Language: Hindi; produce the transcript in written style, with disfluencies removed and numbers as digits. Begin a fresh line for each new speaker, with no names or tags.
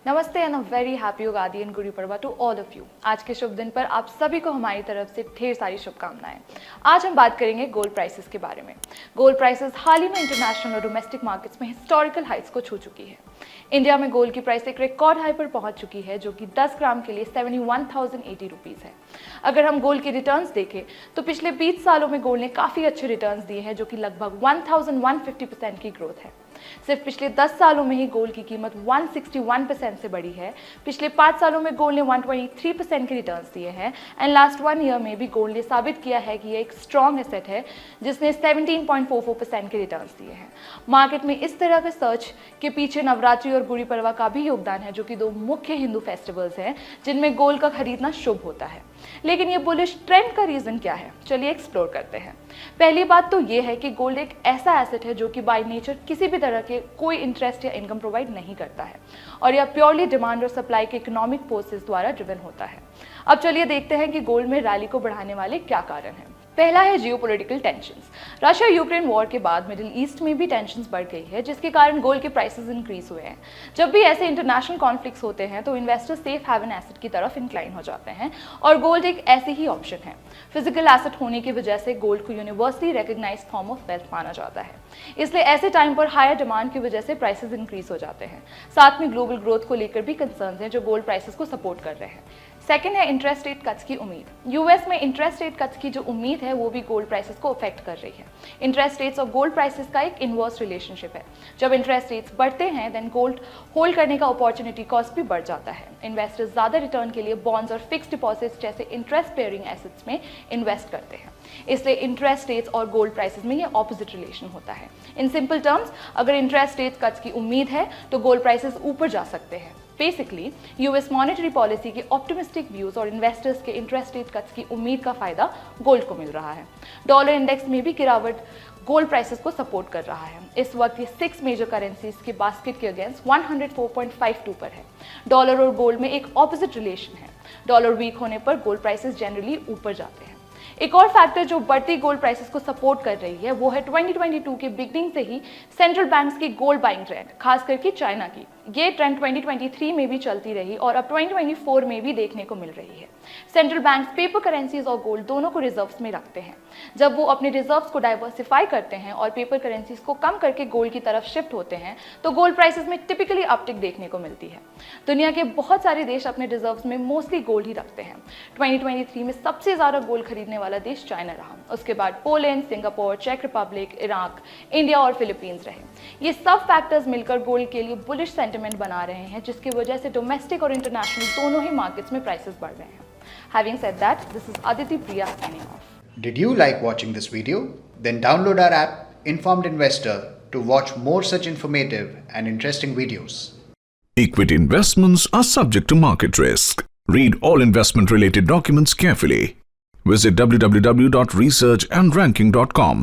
नमस्ते and a very happy Ugadi and Gudi Padwa to all of you. आज के शुभ दिन पर आप सभी को हमारी तरफ से ढेर सारी शुभकामनाएं। आज हम बात करेंगे गोल्ड प्राइसेस के बारे में। गोल्ड प्राइसेस हाल ही में इंटरनेशनल और डोमेस्टिक मार्केट्स में हिस्टोरिकल हाइट्स को छू चुकी है। इंडिया में गोल्ड की प्राइस एक रिकॉर्ड हाई पर पहुंच चुकी है, जो कि 10 ग्राम के लिए 71,080 रुपीज़ है। अगर हम गोल्ड के रिटर्न्स देखें तो पिछले 20 सालों में गोल्ड ने काफ़ी अच्छे रिटर्न्स दिए हैं, जो कि लगभग 1150% की ग्रोथ है। सिर्फ पिछले 10 सालों में ही गोल्ड की कीमत 161% से बढ़ी है। पिछले 5 सालों में गोल्ड ने 123% के रिटर्न्स दिए हैं एंड लास्ट 1 ईयर में भी गोल्ड ने साबित किया है कि यह एक स्ट्रॉन्ग एसेट है, जिसने 17.44% के रिटर्न्स दिए हैं। मार्केट में इस तरह के सर्च के पीछे नवरात्रि और गुड़ी पड़वा का भी योगदान है, जो कि दो मुख्य हिंदू फेस्टिवल्स हैं जिनमें गोल्ड का खरीदना शुभ होता है। लेकिन ये बुलिश ट्रेंड का रीजन क्या है, चलिए एक्सप्लोर करते हैं। पहली बात तो ये है कि गोल्ड एक ऐसा एसेट है जो कि बाय नेचर किसी भी तरह के कोई इंटरेस्ट या इनकम प्रोवाइड नहीं करता है और यह प्योरली डिमांड और सप्लाई के इकोनॉमिक फोर्सेस द्वारा ड्रिवन होता है। अब चलिए देखते हैं कि गोल्ड में रैली को बढ़ाने वाले क्या कारण हैं। पहला है geopolitical tensions. Russia Ukraine war के बाद मिडिल ईस्ट में भी टेंशंस बढ़ गई है, जिसके कारण गोल्ड के प्राइसेस इंक्रीज हुए हैं। जब भी ऐसे इंटरनेशनल कॉन्फ्लिक्ट्स होते हैं तो इन्वेस्टर्स सेफ हैवन एसेट की तरफ इंक्लाइन हो जाते हैं और गोल्ड एक ऐसी ही ऑप्शन है। फिजिकल एसेट होने की वजह से गोल्ड को universally recognised form of wealth माना जाता है, इसलिए ऐसे टाइम पर हायर डिमांड की वजह से प्राइसेस इंक्रीज हो जाते हैं। साथ में ग्लोबल ग्रोथ को लेकर भी कंसर्न्स हैं जो गोल्ड प्राइसेस को सपोर्ट कर रहे हैं। सेकेंड है इंटरेस्ट रेट कट्स की उम्मीद। यूएस में इंटरेस्ट रेट कट्स की जो उम्मीद है वो भी गोल्ड प्राइसेस को अफेक्ट कर रही है। इंटरेस्ट रेट्स और गोल्ड प्राइसेस का एक इनवर्स रिलेशनशिप है। जब इंटरेस्ट रेट्स बढ़ते हैं देन गोल्ड होल्ड करने का अपॉर्चुनिटी कॉस्ट भी बढ़ जाता है। इन्वेस्टर्स ज्यादा रिटर्न के लिए बॉन्ड्स और फिक्स्ड डिपॉजिट्स जैसे इंटरेस्ट पेयरिंग एसेट्स में इन्वेस्ट करते हैं। इसलिए इंटरेस्ट रेट्स और गोल्ड प्राइसेस में ये ऑपोजिट रिलेशन होता है। इन सिंपल टर्म्स, अगर इंटरेस्ट रेट कट्स की उम्मीद है तो गोल्ड प्राइसेस ऊपर जा सकते हैं। बेसिकली यूएस मॉनेटरी पॉलिसी के ऑप्टिमिस्टिक व्यूज और इन्वेस्टर्स के इंटरेस्ट रेट कट्स की उम्मीद का फायदा गोल्ड को मिल रहा है। डॉलर इंडेक्स में भी गिरावट गोल्ड प्राइसेस को सपोर्ट कर रहा है। इस वक्त ये 6 मेजर करेंसीज के बास्केट के अगेंस्ट 104.52 पर है। डॉलर और गोल्ड में एक ऑपोजिट रिलेशन है। डॉलर वीक होने पर गोल्ड प्राइसेस जनरली ऊपर जाते हैं। एक और फैक्टर जो बढ़ती गोल्ड प्राइसेस को सपोर्ट कर रही है वो है 2022 के बिगनिंग से ही सेंट्रल बैंक्स की गोल्ड बाइंग ट्रेंड, खास करके चाइना की। ये ट्रेंड 2023 में भी चलती रही और अब 2024 में भी देखने को मिल रही है। सेंट्रल बैंक्स पेपर करेंसीज और गोल्ड दोनों को रिजर्व्स में रखते हैं। जब वो अपने रिजर्व्स को डाइवर्सिफाई करते हैं और पेपर करेंसीज को कम करके गोल्ड की तरफ शिफ्ट होते हैं तो गोल्ड प्राइसेस में टिपिकली अपटिक देखने को मिलती है। दुनिया के बहुत सारे देश अपने रिजर्व्स में मोस्टली गोल्ड ही रखते हैं। 2023 में सबसे ज्यादा गोल्ड खरीदने वाला देश चाइना रहा। उसके बाद पोलैंड, सिंगापुर, चेक रिपब्लिक, इराक, इंडिया और फिलीपींस रहे। ये सब फैक्टर्स मिलकर गोल्ड के लिए बुलिश सेंटिमेंट बना रहे हैं, जिसकी वजह से डोमेस्टिक और इंटरनेशनल दोनों ही मार्केट्स में प्राइसेस बढ़ रहे हैं। Having said that, this is Aditi Priya signing off.
Did you like watching this video? Then download our app Informed Investor to watch more such informative and interesting videos.
Equity investments are subject to market risk. Read all investment related documents carefully. Visit www.researchandranking.com.